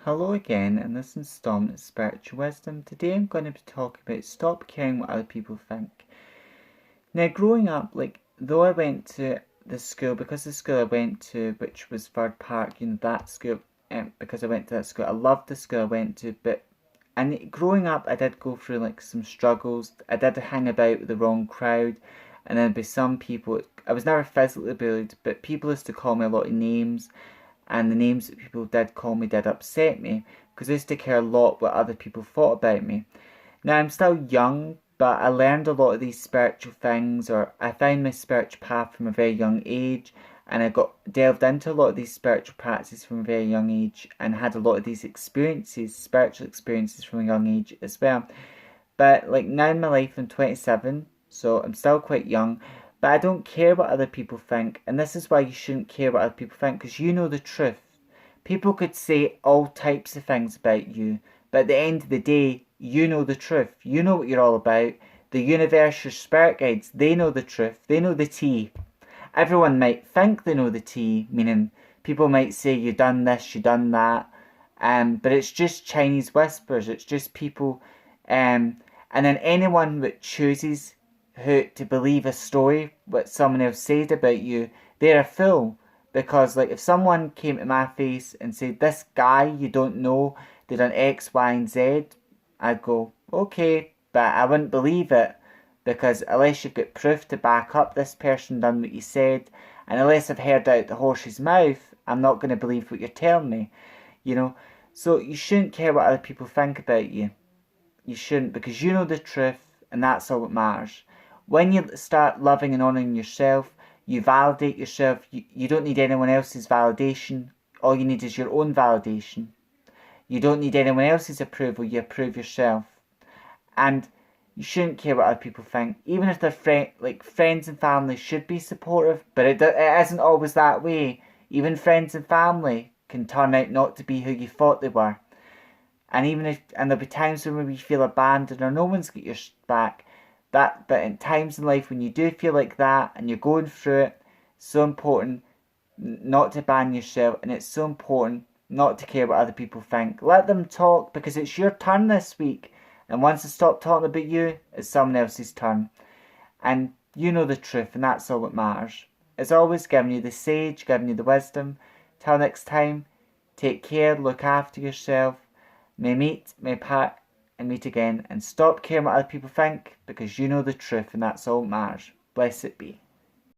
Hello again, in this installment of Spiritual Wisdom. Today I'm going to be talking about stop caring what other people think. Now, growing up, though I went to the school, because the school I went to, which was Ford Park, that school, because I went to that school, I loved the school I went to, and growing up, I did go through some struggles. I did hang about with the wrong crowd, and then by some people, I was never physically bullied, but people used to call me a lot of names, and the names that people did call me did upset me, because I used to care a lot what other people thought about me. Now, I'm still young, but I learned a lot of these spiritual things, or I found my spiritual path from a very young age, and I got delved into a lot of these spiritual practices from a very young age, and had a lot of these experiences, spiritual experiences from a young age as well. But now in my life, I'm 27, so I'm still quite young, but I don't care what other people think, and this is why you shouldn't care what other people think, because you know the truth. People could say all types of things about you, but at the end of the day, you know the truth. You know what you're all about. The universe, your spirit guides, they know the truth. They know the tea. Everyone might think they know the tea, meaning people might say you done this, you done that, but it's just Chinese whispers. It's just people, and then anyone that chooses who to believe a story what someone else said about you, they're a fool. Because if someone came to my face and said, this guy you don't know did an X, Y, and Z, I'd go, okay, but I wouldn't believe it, because unless you've got proof to back up this person done what you said, and unless I've heard out the horse's mouth, I'm not going to believe what you're telling me, So you shouldn't care what other people think about you. You shouldn't, because you know the truth, and that's all that matters. When you start loving and honouring yourself, you validate yourself. You don't need anyone else's validation. All you need is your own validation. You don't need anyone else's approval. You approve yourself. And you shouldn't care what other people think. Even if they're friends and family should be supportive, but it isn't always that way. Even friends and family can turn out not to be who you thought they were. And there'll be times when maybe you feel abandoned or no one's got your back. But in times in life when you do feel like that and you're going through it, it's so important not to abandon yourself, and it's so important not to care what other people think. Let them talk, because it's your turn this week. And once they stop talking about you, it's someone else's turn. And you know the truth, and that's all that matters. As always, giving you the sage, giving you the wisdom. Till next time, take care, look after yourself. May part, and meet again. And stop caring what other people think, because you know the truth, and that's all that matters. Blessed be.